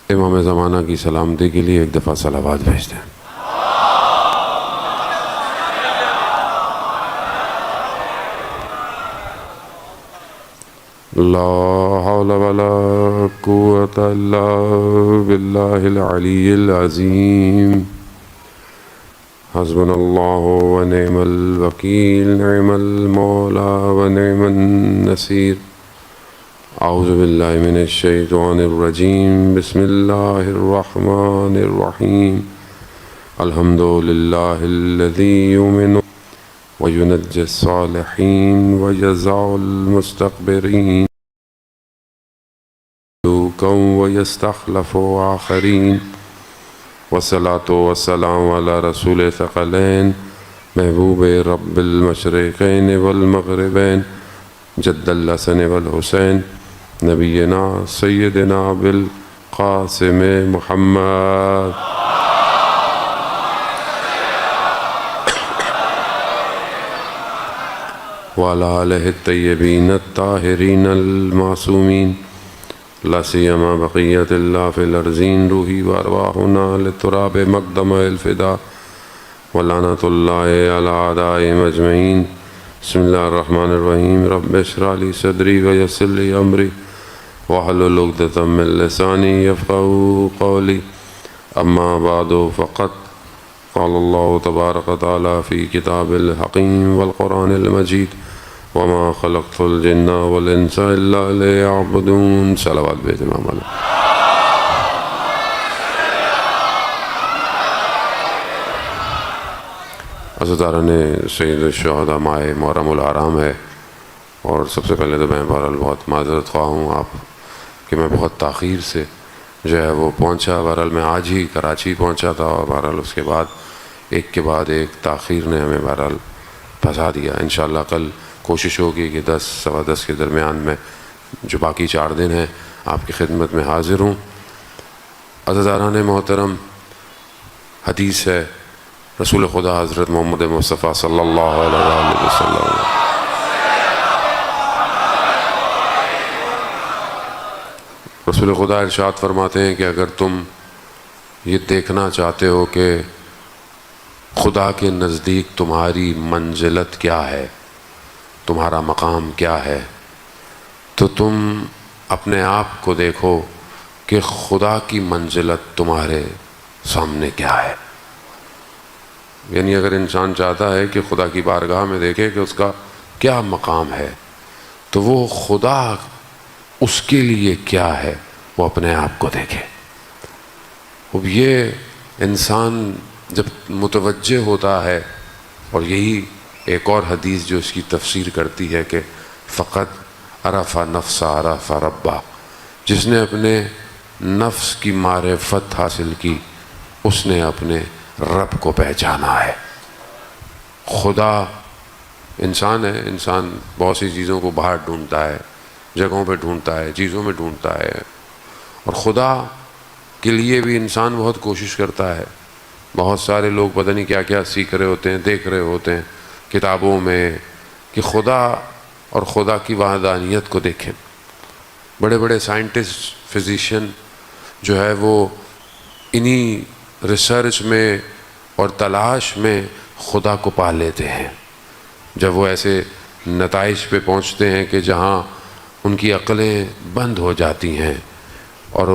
امام زمانہ کی سلامتی کے لیے ایک دفعہ صلوات بھیج دیں۔ لا حول ولا قوة الا باللہ العلی العظیم۔ حسبنا اللہ ونعم الوکیل، نعم المولا ونعم النصیر۔ اعوذ باللہ من الشیطان الرجیم، بسم اللہ الرحمن الرحیم۔ الحمد للہ الذی یؤمن وینجی الصالحین ویجزع المستکبرین ویستخلف آخرین، والصلاة والسلام علی رسول ثقلین، محبوب رب المشرقین والمغربین، جد الحسن والحسین، نبینا سیدنا بالقاسم محمد وعلی آلہ الطیبین الطاہرین المعصومین، لا سیما بقیت اللہ فی الارضین، روحی وارواحنا لتراب مقدم الفدا، ولعنۃ اللہ علی اعدائهم اجمعین۔ بسم اللہ الرحمن الرحیم۔ رب اشرح لی صدری ویسر لی امری واحلل عقدۃ من لسانی یفقہوا قولی، اما بعد فقد قال اللہ تبارک و تعالی فی کتاب الحکیم والقرآن المجید، وما خلقت الجن والانس الا لیعبدون۔ صلوات بھیج امام علیہ۔ عزیزان سید الشہداء ماہ محرم الحرام ہے، اور سب سے پہلے تو میں بہرحال بہت معذرت خواہ ہوں آپ کہ میں بہت تاخیر سے جو ہے وہ پہنچا۔ بہرحال میں آج ہی کراچی پہنچا تھا، اور بہرحال اس کے بعد ایک تاخیر نے ہمیں بہرحال پھنسا دیا۔ انشاءاللہ کل کوشش ہوگی کہ 10 سوا 10 کے درمیان میں جو باقی 4 دن ہیں آپ کی خدمت میں حاضر ہوں۔ عزیزان محترم، حدیث ہے رسول خدا حضرت محمد مصطفیٰ صلی اللہ علیہ وسلم، رسول خدا ارشاد فرماتے ہیں کہ اگر تم یہ دیکھنا چاہتے ہو کہ خدا کے نزدیک تمہاری منزلت کیا ہے، تمہارا مقام کیا ہے، تو تم اپنے آپ کو دیکھو کہ خدا کی منزلت تمہارے سامنے کیا ہے۔ یعنی اگر انسان چاہتا ہے کہ خدا کی بارگاہ میں دیکھے کہ اس کا کیا مقام ہے، تو وہ خدا اس کے لیے کیا ہے وہ اپنے آپ کو دیکھے۔ اب یہ انسان جب متوجہ ہوتا ہے، اور یہی ایک اور حدیث جو اس کی تفسیر کرتی ہے کہ فقط عرف نفس عرف ربہ، جس نے اپنے نفس کی معرفت حاصل کی اس نے اپنے رب کو پہچانا ہے۔ خدا انسان ہے، انسان بہت سی چیزوں کو باہر ڈھونڈتا ہے، جگہوں پہ ڈھونڈتا ہے، چیزوں میں ڈھونڈتا ہے، اور خدا کے لیے بھی انسان بہت کوشش کرتا ہے۔ بہت سارے لوگ پتہ نہیں کیا کیا سیکھ رہے ہوتے ہیں، دیکھ رہے ہوتے ہیں کتابوں میں کہ خدا اور خدا کی وحدانیت کو دیکھیں۔ بڑے بڑے سائنٹسٹ، فزیشین جو ہے وہ انہی ریسرچ میں اور تلاش میں خدا کو پا لیتے ہیں۔ جب وہ ایسے نتائج پہ پہنچتے ہیں کہ جہاں ان کی عقلیں بند ہو جاتی ہیں، اور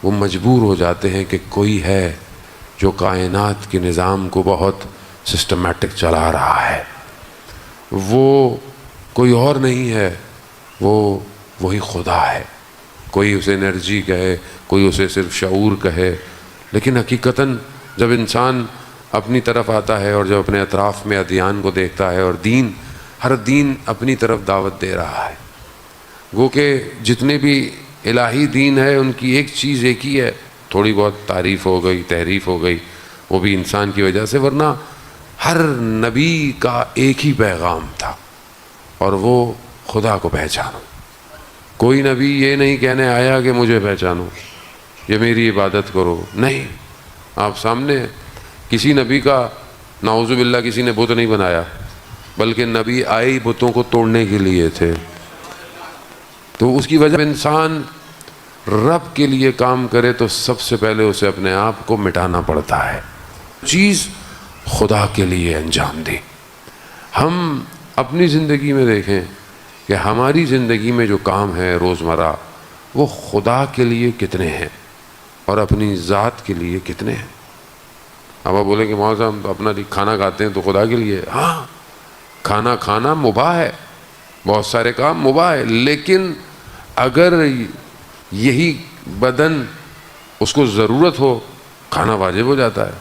وہ مجبور ہو جاتے ہیں کہ کوئی ہے جو کائنات کے نظام کو بہت سسٹمیٹک چلا رہا ہے، وہ کوئی اور نہیں ہے، وہی خدا ہے۔ کوئی اسے انرجی کہے، کوئی اسے صرف شعور کہے، لیکن حقیقتاً جب انسان اپنی طرف آتا ہے اور جب اپنے اطراف میں ادیان کو دیکھتا ہے، اور ہر دین اپنی طرف دعوت دے رہا ہے، گو کہ جتنے بھی الہی دین ہے ان کی ایک چیز ایک ہی ہے، تھوڑی بہت تعریف ہو گئی، تحریف ہو گئی، وہ بھی انسان کی وجہ سے، ورنہ ہر نبی کا ایک ہی پیغام تھا، اور وہ خدا کو پہچانو۔ کوئی نبی یہ نہیں کہنے آیا کہ مجھے پہچانو، یہ میری عبادت کرو، نہیں۔ آپ سامنے کسی نبی کا نعوذ باللہ کسی نے بت نہیں بنایا، بلکہ نبی آئے ہی بتوں کو توڑنے کے لیے تھے۔ تو اس کی وجہ انسان رب کے لیے کام کرے تو سب سے پہلے اسے اپنے آپ کو مٹانا پڑتا ہے، چیز خدا کے لیے انجام دے۔ ہم اپنی زندگی میں دیکھیں کہ ہماری زندگی میں جو کام ہے روزمرہ وہ خدا کے لیے کتنے ہیں اور اپنی ذات کے لیے کتنے ہیں۔ اب آپ بولیں کہ مولانا صاحب ہم تو اپنا کھانا کھاتے ہیں تو خدا کے لیے، ہاں کھانا کھانا مباح ہے، بہت سارے کام مباح ہے، لیکن اگر یہی بدن اس کو ضرورت ہو کھانا واجب ہو جاتا ہے،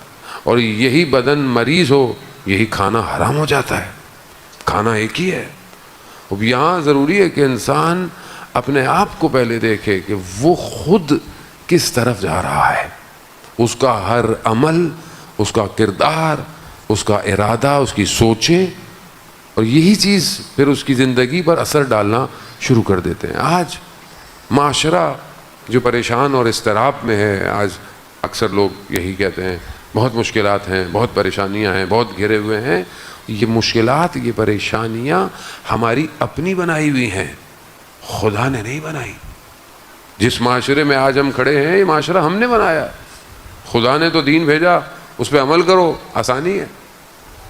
اور یہی بدن مریض ہو یہی کھانا حرام ہو جاتا ہے۔ کھانا ایک ہی ہے۔ اب یہاں ضروری ہے کہ انسان اپنے آپ کو پہلے دیکھے کہ وہ خود کس طرف جا رہا ہے، اس کا ہر عمل، اس کا کردار، اس کا ارادہ، اس کی سوچیں، اور یہی چیز پھر اس کی زندگی پر اثر ڈالنا شروع کر دیتے ہیں۔ آج معاشرہ جو پریشان اور اضطراب میں ہے، آج اکثر لوگ یہی کہتے ہیں بہت مشکلات ہیں، بہت پریشانیاں ہیں، بہت گھرے ہوئے ہیں۔ یہ مشکلات، یہ پریشانیاں ہماری اپنی بنائی ہوئی ہیں، خدا نے نہیں بنائی۔ جس معاشرے میں آج ہم کھڑے ہیں یہ معاشرہ ہم نے بنایا، خدا نے تو دین بھیجا، اس پہ عمل کرو، آسانی ہے،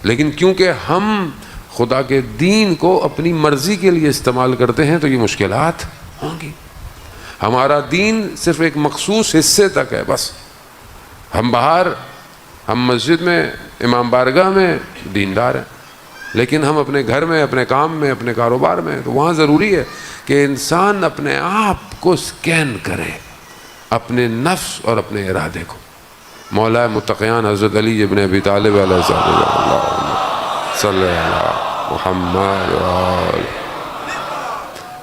لیکن کیونکہ ہم خدا کے دین کو اپنی مرضی کے لیے استعمال کرتے ہیں تو یہ مشکلات ہوں گی۔ ہمارا دین صرف ایک مخصوص حصے تک ہے، بس ہم باہر، ہم مسجد میں، امام بارگاہ میں دیندار ہیں، لیکن ہم اپنے گھر میں، اپنے کام میں، اپنے کاروبار میں، تو وہاں ضروری ہے کہ انسان اپنے آپ کو سکین کرے، اپنے نفس اور اپنے ارادے کو۔ مولا متقیان حضرت علی ابن ابی طالب علیہ السلام صلی اللہ محمد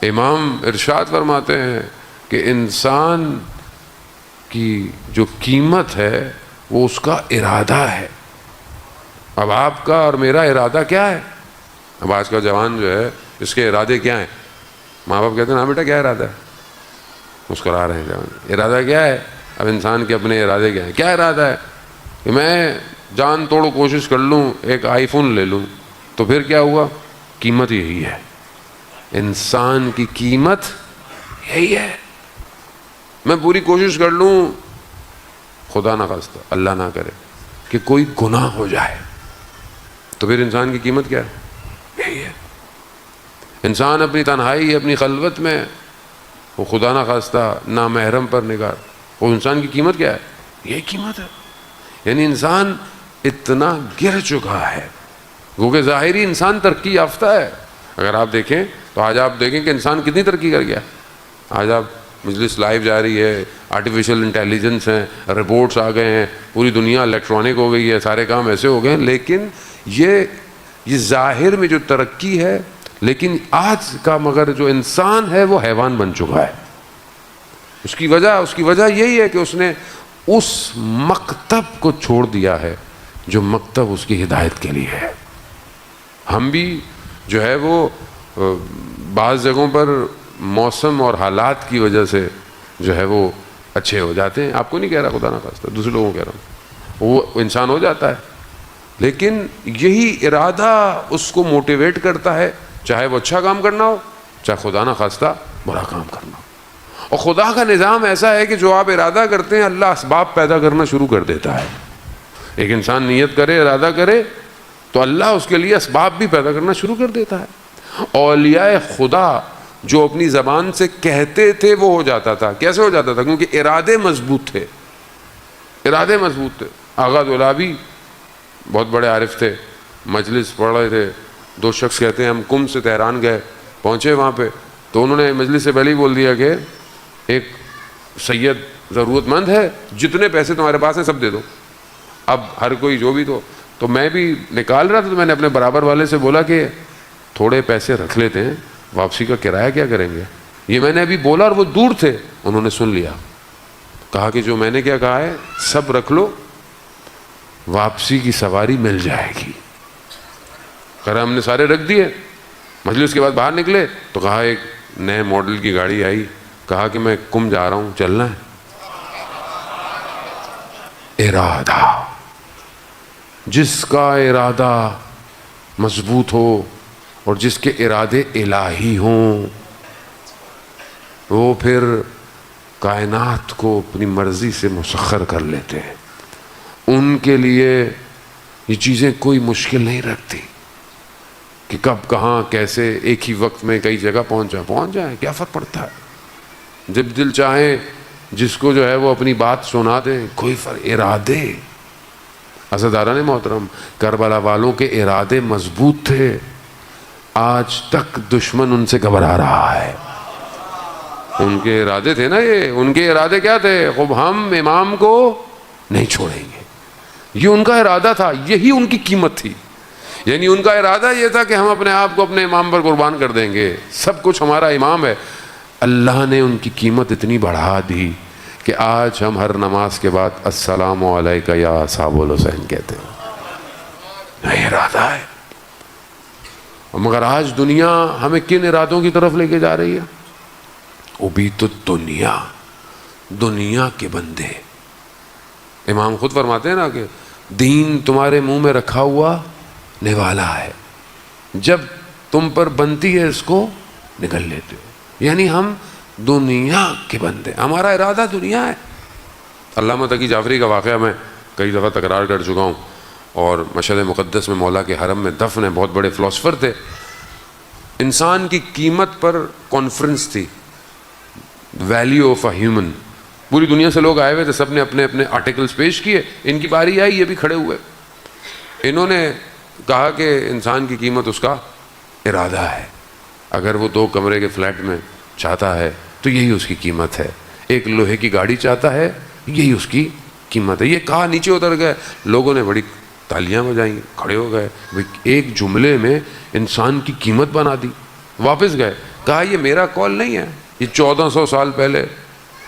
امام ارشاد فرماتے ہیں کہ انسان کی جو قیمت ہے وہ اس کا ارادہ ہے۔ اب آپ کا اور میرا ارادہ کیا ہے؟ اب آج کا جوان جو ہے اس کے ارادے کیا ہیں؟ ماں باپ کہتے ہیں نا بیٹا کیا ارادہ ہے؟ مسکرا رہے ہیں جوان، ارادہ کیا ہے؟ اب انسان کے اپنے ارادے کیا ہیں؟ کیا ارادہ ہے کہ میں جان توڑ کوشش کر لوں ایک آئی فون لے لوں، تو پھر کیا ہوا؟ قیمت یہی ہے، انسان کی قیمت یہی ہے۔ میں پوری کوشش کر لوں، خدا نہ خواستہ اللہ نہ کرے کہ کوئی گناہ ہو جائے، تو پھر انسان کی قیمت کیا ہے؟ یہی ہے۔ انسان اپنی تنہائی، اپنی خلوت میں، وہ خدا نہ خواستہ نامحرم پر نگاہ، وہ انسان کی قیمت کیا ہے؟ یہی قیمت ہے۔ یعنی انسان اتنا گر چکا ہے، کیونکہ ظاہری انسان ترقی یافتہ ہے۔ اگر آپ دیکھیں تو آج آپ دیکھیں کہ انسان کتنی ترقی کر گیا۔ آج آپ مجلس لائیو جا رہی ہے، آرٹیفیشل انٹیلیجنس ہیں، رپورٹس آ گئے ہیں، پوری دنیا الیکٹرانک ہو گئی ہے، سارے کام ایسے ہو گئے ہیں، لیکن یہ ظاہر میں جو ترقی ہے، لیکن آج کا مگر جو انسان ہے وہ حیوان بن چکا ہے۔ اس کی وجہ یہی ہے کہ اس نے اس مکتب کو چھوڑ دیا ہے جو مکتب اس کی ہدایت کے لیے ہے۔ ہم بھی جو ہے وہ بعض جگہوں پر موسم اور حالات کی وجہ سے جو ہے وہ اچھے ہو جاتے ہیں، آپ کو نہیں کہہ رہا، خدا نہ خواستہ دوسرے لوگوں کو کہہ رہا ہوں، وہ انسان ہو جاتا ہے، لیکن یہی ارادہ اس کو موٹیویٹ کرتا ہے، چاہے وہ اچھا کام کرنا ہو، چاہے خدا نہ خواستہ برا کام کرنا ہو۔ اور خدا کا نظام ایسا ہے کہ جو آپ ارادہ کرتے ہیں اللہ اسباب پیدا کرنا شروع کر دیتا ہے۔ ایک انسان نیت کرے، ارادہ کرے، تو اللہ اس کے لیے اسباب بھی پیدا کرنا شروع کر دیتا ہے۔ اولیاء خدا جو اپنی زبان سے کہتے تھے وہ ہو جاتا تھا۔ کیسے ہو جاتا تھا؟ کیونکہ ارادے مضبوط تھے، ارادے مضبوط تھے۔ آغا دولابی بہت بڑے عارف تھے، مجلس پڑھ رہے تھے، دو شخص کہتے ہیں ہم کم سے تہران گئے، پہنچے وہاں پہ تو انہوں نے مجلس سے پہلے ہی بول دیا کہ ایک سید ضرورت مند ہے، جتنے پیسے تمہارے پاس ہیں سب دے دو۔ اب ہر کوئی جو بھی تو میں بھی نکال رہا تھا، تو میں نے اپنے برابر والے سے بولا کہ تھوڑے پیسے رکھ لیتے ہیں، واپسی کا کرایہ کیا کریں گے؟ یہ میں نے ابھی بولا اور وہ دور تھے، انہوں نے سن لیا، کہا کہ جو میں نے کیا کہا ہے سب رکھ لو، واپسی کی سواری مل جائے گی۔ کرا ہم نے سارے رکھ دیے۔ مجلس کے بعد باہر نکلے تو کہا ایک نئے ماڈل کی گاڑی آئی، کہا کہ میں کم جا رہا ہوں، چلنا ہے؟ ارادہ، جس کا ارادہ مضبوط ہو اور جس کے ارادے الہی ہوں، وہ پھر کائنات کو اپنی مرضی سے مسخر کر لیتے ہیں. ان کے لیے یہ چیزیں کوئی مشکل نہیں رکھتی کہ کب کہاں کیسے ایک ہی وقت میں کئی جگہ پہنچ جائیں. کیا فرق پڑتا ہے؟ جب دل چاہے جس کو جو ہے وہ اپنی بات سنا دیں، کوئی فرق. ارادے عزاداران محترم، کربلا والوں کے ارادے مضبوط تھے. آج تک دشمن ان سے گھبرا رہا ہے. ان کے ارادے تھے نا، یہ ان کے ارادے کیا تھے؟ خب ہم امام کو نہیں چھوڑیں گے. یہ ان کا ارادہ تھا، یہی ان کی قیمت تھی. یعنی ان کا ارادہ یہ تھا کہ ہم اپنے آپ کو اپنے امام پر قربان کر دیں گے، سب کچھ ہمارا امام ہے. اللہ نے ان کی قیمت اتنی بڑھا دی کہ آج ہم ہر نماز کے بعد السلام علیکہ یا اصحاب الحسین کہتے ہیں. یہ ارادہ ہے. مگر آج دنیا ہمیں کن ارادوں کی طرف لے کے جا رہی ہے؟ ابیت الدنیا، دنیا کے بندے. امام خود فرماتے ہیں نا کہ دین تمہارے منہ میں رکھا ہوا نوالا ہے، جب تم پر بنتی ہے اس کو نگل لیتے ہو. یعنی ہم دنیا کے بندے، ہمارا ارادہ دنیا ہے. علامہ تقی جعفری کا واقعہ میں کئی دفعہ تکرار کر چکا ہوں، اور مشہد مقدس میں مولا کے حرم میں دفن ہے. بہت بڑے فلاسفر تھے. انسان کی قیمت پر کانفرنس تھی، ویلیو آف اے ہیومن. پوری دنیا سے لوگ آئے ہوئے تھے، سب نے اپنے اپنے آرٹیکلز پیش کیے. ان کی باری آئی، یہ بھی کھڑے ہوئے. انہوں نے کہا کہ انسان کی قیمت اس کا ارادہ ہے. اگر وہ 2 کمرے کے فلیٹ میں چاہتا ہے تو یہی اس کی قیمت ہے. ایک لوہے کی گاڑی چاہتا ہے، یہی اس کی قیمت ہے. یہ کہا نیچے اتر گئے. لوگوں نے بڑی تالیاں بجائیں، کھڑے ہو گئے. ایک جملے میں انسان کی قیمت بنا دی. واپس گئے، کہا یہ میرا قول نہیں ہے، یہ 1400 سال پہلے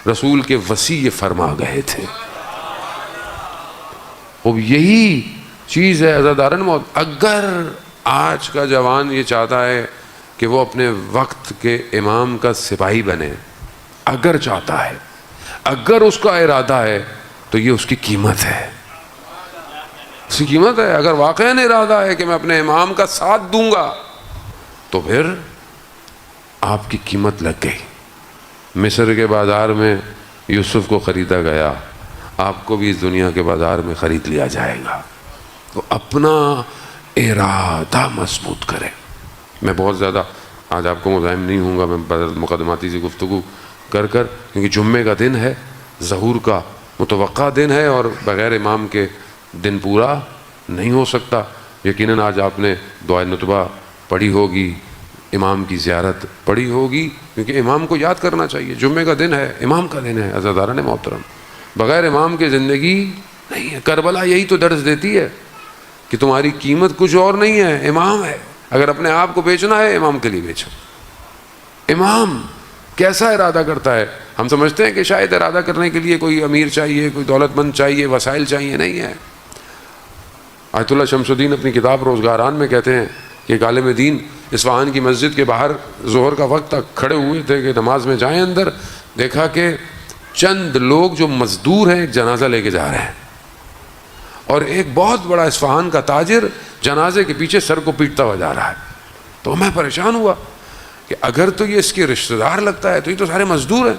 رسول کے وصی یہ فرما گئے تھے. اب یہی چیز ہے عزاداران موت. اگر آج کا جوان یہ چاہتا ہے کہ وہ اپنے وقت کے امام کا سپاہی بنے، اگر چاہتا ہے، اگر اس کا ارادہ ہے، تو یہ اس کی قیمت ہے. اس کی قیمت ہے. اگر واقعاً ارادہ ہے کہ میں اپنے امام کا ساتھ دوں گا، تو پھر آپ کی قیمت لگ گئی. مصر کے بازار میں یوسف کو خریدا گیا، آپ کو بھی اس دنیا کے بازار میں خرید لیا جائے گا. تو اپنا ارادہ مضبوط کریں. میں بہت زیادہ آج آپ کو مزاحم نہیں ہوں گا، میں مقدماتی سی گفتگو کر کیونکہ جمعے کا دن ہے، ظہور کا متوقع دن ہے، اور بغیر امام کے دن پورا نہیں ہو سکتا. یقیناً آج آپ نے دعائے نطبہ پڑھی ہوگی، امام کی زیارت پڑھی ہوگی، کیونکہ امام کو یاد کرنا چاہیے. جمعے کا دن ہے، امام کا دن ہے. عزاداران محترم، بغیر امام کے زندگی نہیں ہے. کربلا یہی تو درس دیتی ہے کہ تمہاری قیمت کچھ اور نہیں ہے، امام ہے. اگر اپنے آپ کو بیچنا ہے، امام کے لیے بیچو. امام کیسا ارادہ کرتا ہے؟ ہم سمجھتے ہیں کہ شاید ارادہ کرنے کے لیے کوئی امیر چاہیے، کوئی دولت مند چاہیے، وسائل چاہیے. نہیں ہے. آیت اللہ شمس الدین اپنی کتاب روزگاران میں کہتے ہیں کہ ایک عالم دین اصفہان کی مسجد کے باہر ظہر کا وقت تک کھڑے ہوئے تھے کہ نماز میں جائیں. اندر دیکھا کہ چند لوگ جو مزدور ہیں ایک جنازہ لے کے جا رہے ہیں، اور ایک بہت بڑا اصفہان کا تاجر جنازے کے پیچھے سر کو پیٹتا ہوا جا رہا ہے. تو میں پریشان ہوا کہ اگر تو یہ اس کے رشتہ دار لگتا ہے تو یہ تو سارے مزدور ہیں،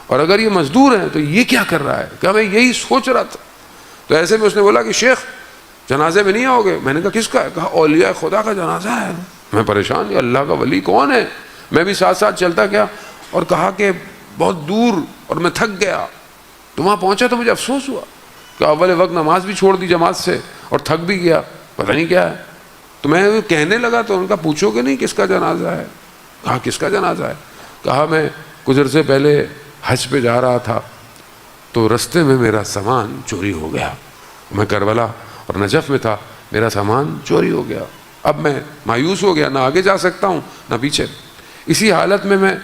اور اگر یہ مزدور ہیں تو یہ کیا کر رہا ہے؟ کہ میں یہی سوچ رہا تھا. تو ایسے میں اس نے بولا کہ شیخ جنازے میں نہیں آؤ گے؟ میں نے کہا کس کا ہے؟ کہا اولیاء خدا کا جنازہ ہے. میں پریشان، یہ اللہ کا ولی کون ہے؟ میں بھی ساتھ ساتھ چلتا گیا، اور کہا کہ بہت دور اور میں تھک گیا. تو وہاں پہنچا تو مجھے افسوس ہوا کہ اول وقت نماز بھی چھوڑ دی جماعت سے، اور تھک بھی گیا، پتہ نہیں کیا ہے. تو میں کہنے لگا تو ان کا پوچھو کہ نہیں کس کا جنازہ ہے؟ کہا کس کا جنازہ ہے؟ کہا میں کچھ عرصے پہلے حج پہ جا رہا تھا تو رستے میں میرا سامان چوری ہو گیا. میں کربلا اور نجف میں تھا، میرا سامان چوری ہو گیا. اب میں مایوس ہو گیا، نہ آگے جا سکتا ہوں نہ پیچھے. اسی حالت میں میں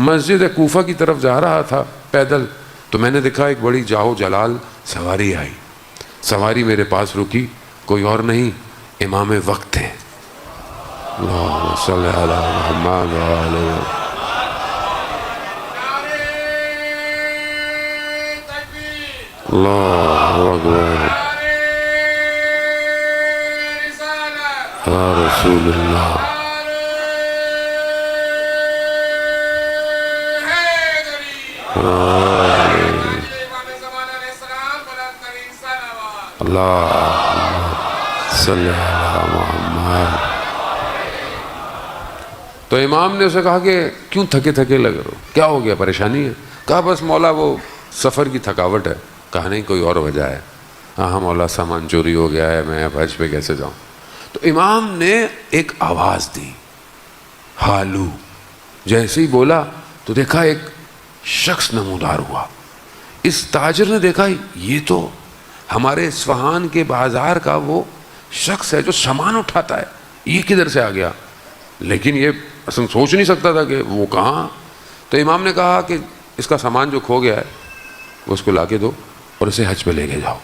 مسجد کوفہ کی طرف جا رہا تھا پیدل، تو میں نے دیکھا ایک بڑی جاؤ جلال سواری آئی. سواری میرے پاس رکی، کوئی اور نہیں، امام وقت تھے. اللہم صلی علی محمد وعلی اللہ اکبر یا رسول اللہ. اللہ صلی اللہ محمد. تو امام نے اسے کہا کہ کیوں تھکے تھکے لگ رہے ہو, کیا ہو گیا, پریشانی ہے؟ کہا بس مولا وہ سفر کی تھکاوٹ ہے. کہا نہیں کوئی اور وجہ ہے. ہاں مولا سامان چوری ہو گیا ہے, میں اب حج پہ کیسے جاؤں. تو امام نے ایک آواز دی, ہالو. جیسے ہی بولا تو دیکھا ایک شخص نمودار ہوا. اس تاجر نے دیکھا یہ تو ہمارے اصفہان کے بازار کا وہ شخص ہے جو سامان اٹھاتا ہے, یہ کدھر سے آ گیا. لیکن یہ اصلا سوچ نہیں سکتا تھا کہ وہ کہاں. تو امام نے کہا کہ اس کا سامان جو کھو گیا ہے وہ اس کو لا کے دو اور اسے حج پہ لے کے جاؤ.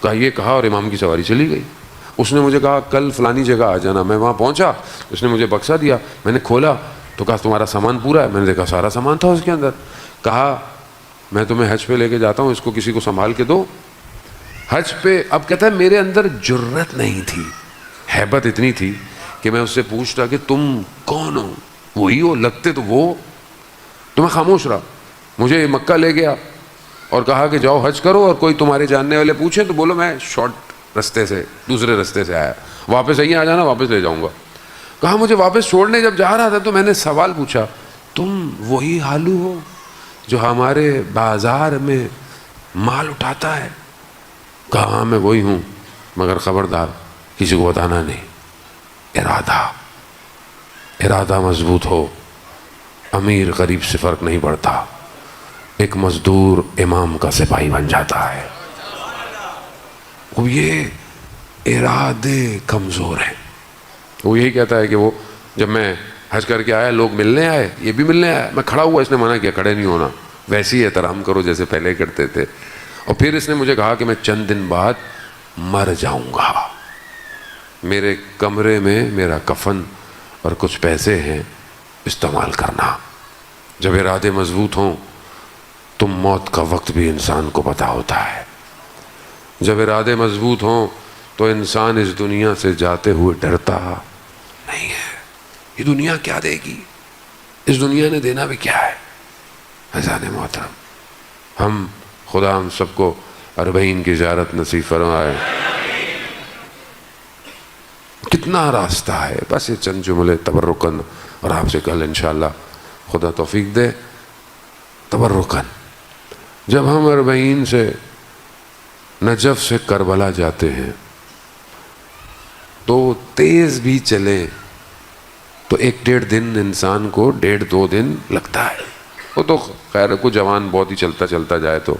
کہا یہ کہا اور امام کی سواری چلی گئی. اس نے مجھے کہا کل فلانی جگہ آ جانا. میں وہاں پہنچا, اس نے مجھے بکسا دیا, میں نے کھولا تو کہا تمہارا سامان پورا ہے. میں نے دیکھا سارا سامان تھا اس کے اندر. کہا میں تمہیں حج پہ لے کے جاتا ہوں, اس کو کسی کو سنبھال کے دو حج پہ. اب کہتا ہے میرے اندر جرت نہیں تھی, ہیبت اتنی تھی کہ میں اس سے پوچھتا کہ تم کون ہو. وہی ہو لگتے تو وہ. تو میں خاموش رہا. مجھے مکہ لے گیا اور کہا کہ جاؤ حج کرو, اور کوئی تمہارے جاننے والے پوچھیں تو بولو میں شارٹ رستے سے دوسرے رستے سے آیا, واپس آئیے آ جانا, واپس لے جاؤں گا. کہا مجھے واپس چھوڑنے جب جا رہا تھا تو میں نے سوال پوچھا تم وہی حالو ہو جو ہمارے بازار میں مال اٹھاتا ہے. کہا ہاں میں وہی ہوں, مگر خبردار کسی کو بتانا نہیں. ارادہ مضبوط ہو, امیر غریب سے فرق نہیں پڑتا, ایک مزدور امام کا سپاہی بن جاتا ہے. وہ یہ ارادے کمزور ہیں. وہ یہی کہتا ہے کہ وہ جب میں حج کر کے آیا لوگ ملنے آئے, یہ بھی ملنے آیا, میں کھڑا ہوا, اس نے منع کیا کھڑے نہیں ہونا, ویسے ہی احترام کرو جیسے پہلے کرتے تھے. اور پھر اس نے مجھے کہا کہ میں چند دن بعد مر جاؤں گا, میرے کمرے میں میرا کفن اور کچھ پیسے ہیں, استعمال کرنا. جب ارادے مضبوط ہوں تو موت کا وقت بھی انسان کو پتہ ہوتا ہے. جب ارادے مضبوط ہوں تو انسان اس دنیا سے جاتے ہوئے ڈرتا نہیں ہے. یہ دنیا کیا دے گی, اس دنیا نے دینا بھی کیا ہے. عزیزان محترم, خدا ہم سب کو 40 کی زیارت نصیب فرمائے. کتنا راستہ ہے, بس یہ چند جملے تبرکن, اور آپ سے کل انشاءاللہ خدا توفیق دے تبرکن. جب ہم 40 سے نجف سے کربلا جاتے ہیں تو تیز بھی چلے تو 1-1.5 دن انسان کو 1.5-2 دن لگتا ہے. وہ تو خیر کو جوان بہت ہی چلتا جائے تو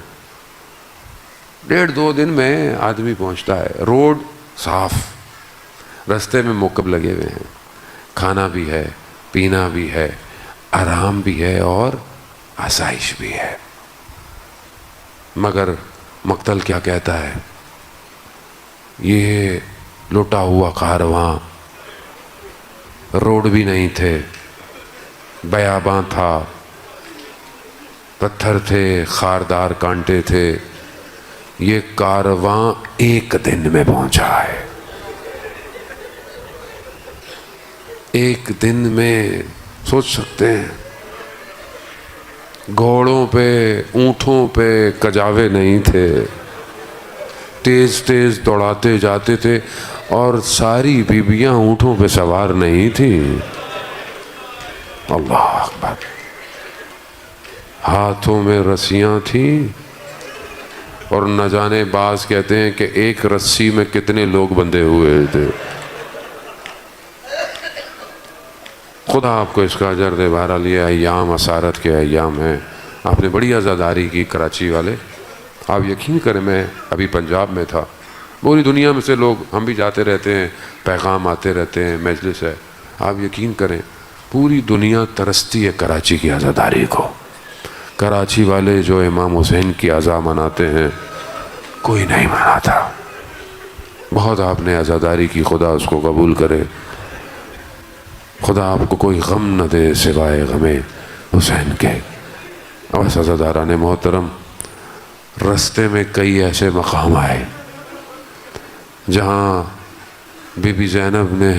1.5-2 دن میں آدمی پہنچتا ہے. روڈ صاف, رستے میں موقف لگے ہوئے ہیں, کھانا بھی ہے, پینا بھی ہے, آرام بھی ہے اور آسائش بھی ہے. مگر مقتل کیا کہتا ہے, یہ لوٹا ہوا کارواں, روڈ بھی نہیں تھے, بیاباں تھا, پتھر تھے, خاردار کانٹے تھے, یہ کارواں 1 دن میں پہنچا ہے. 1 دن میں سوچ سکتے ہیں, گھوڑوں پہ اونٹوں پہ کجاوے نہیں تھے, تیز تیز دوڑاتے جاتے تھے, اور ساری بیبیاں اونٹوں پہ سوار نہیں تھیں. اللہ اکبر. ہاتھوں میں رسیاں تھیں, اور نہ جانے بعض کہتے ہیں کہ ایک رسی میں کتنے لوگ بندھے ہوئے تھے. خدا آپ کو اس کا اجر دے. بہرحال یہ ایام اسارت کے ایام ہیں. آپ نے بڑی عزاداری کی کراچی والے. آپ یقین کریں, میں ابھی پنجاب میں تھا, پوری دنیا میں سے لوگ, ہم بھی جاتے رہتے ہیں, پیغام آتے رہتے ہیں, مجلس ہے. آپ یقین کریں پوری دنیا ترستی ہے کراچی کی عزاداری کو. کراچی والے جو امام حسین کی عزا مناتے ہیں کوئی نہیں مناتا. بہت آپ نے عزاداری کی, خدا اس کو قبول کرے. خدا آپ کو کوئی غم نہ دے سوائے غم حسین کے. بس عزاداران محترم, رستے میں کئی ایسے مقام آئے جہاں بی بی زینب نے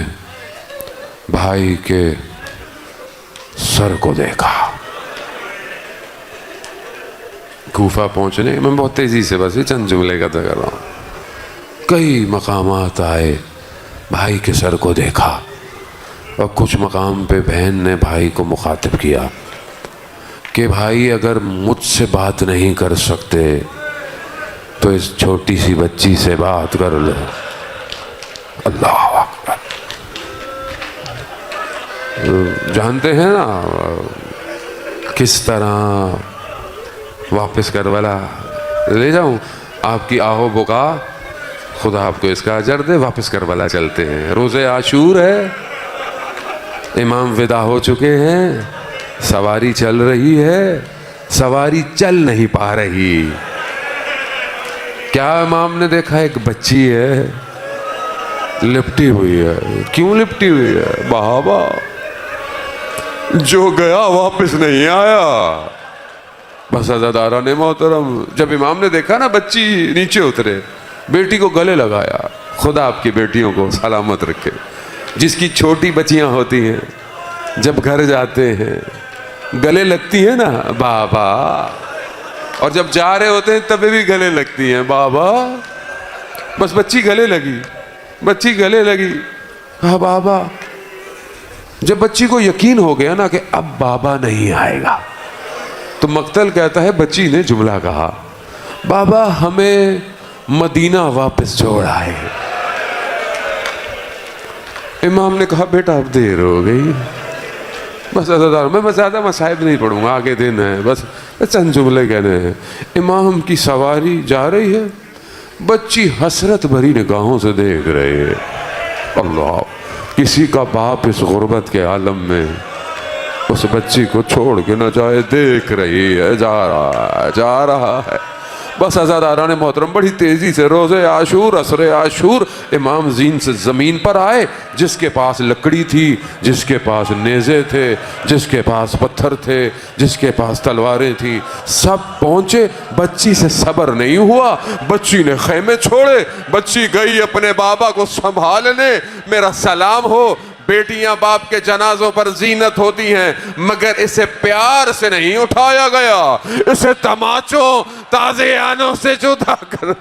بھائی کے سر کو دیکھا. کوفہ پہنچنے میں بہت تیزی سے بس چند جملے کا کر رہا ہوں. کئی مقامات آئے, بھائی کے سر کو دیکھا, اور کچھ مقام پہ بہن نے بھائی کو مخاطب کیا کہ بھائی اگر مجھ سے بات نہیں کر سکتے تو اس چھوٹی سی بچی سے بات کر لو. اللہ اکبر. جانتے ہیں نا کس طرح واپس کربلا لے جاؤں, آپ کی آہو بکا خدا آپ کو اس کا اجر دے. واپس کربلا چلتے ہیں, روز عاشور ہے, امام ودا ہو چکے ہیں, سواری چل رہی ہے, سواری چل نہیں پا رہی. کیا امام نے دیکھا ایک بچی ہے لپٹی ہوئی ہے. کیوں لپٹی ہوئی ہے؟ بابا جو گیا واپس نہیں آیا. بس عزاداران محترم, جب امام نے دیکھا نا بچی نیچے اترے, بیٹی کو گلے لگایا. خدا آپ کی بیٹیوں کو سلامت رکھے. جس کی چھوٹی بچیاں ہوتی ہیں جب گھر جاتے ہیں گلے لگتی ہیں نا بابا, اور جب جا رہے ہوتے ہیں تب بھی گلے لگتی ہیں بابا. بس بچی گلے لگی, بچی گلے لگی, ہاں بابا. جب بچی کو یقین ہو گیا نا کہ اب بابا نہیں آئے گا, تو مقتل کہتا ہے بچی نے جملہ کہا, بابا ہمیں مدینہ واپس چھوڑ آئے. امام نے کہا بیٹا اب دیر ہو گئی. بس میں زیادہ مصائب نہیں پڑھوں گا, آگے دن ہے, بس چند جملے کہنے ہیں. امام کی سواری جا رہی ہے, بچی حسرت بھری نگاہوں سے دیکھ رہے ہے. اللہ, کسی کا باپ اس غربت کے عالم میں اس بچی کو چھوڑ کے نہ جائے, دیکھ رہی ہے, جا رہا ہے, جا رہا ہے. بس عزاداران محترم بڑی تیزی سے روز عاشور, عصر عاشور, امام زین سے زمین پر آئے. جس کے پاس لکڑی تھی, جس کے پاس نیزے تھے, جس کے پاس پتھر تھے, جس کے پاس تلواریں تھیں, سب پہنچے. بچی سے صبر نہیں ہوا, بچی نے خیمے چھوڑے, بچی گئی اپنے بابا کو سنبھالنے. میرا سلام ہو, بیٹیاں باپ کے جنازوں پر زینت ہوتی ہیں, مگر اسے پیار سے نہیں اٹھایا گیا, اسے تماچوں تازیانوں سے جدا کر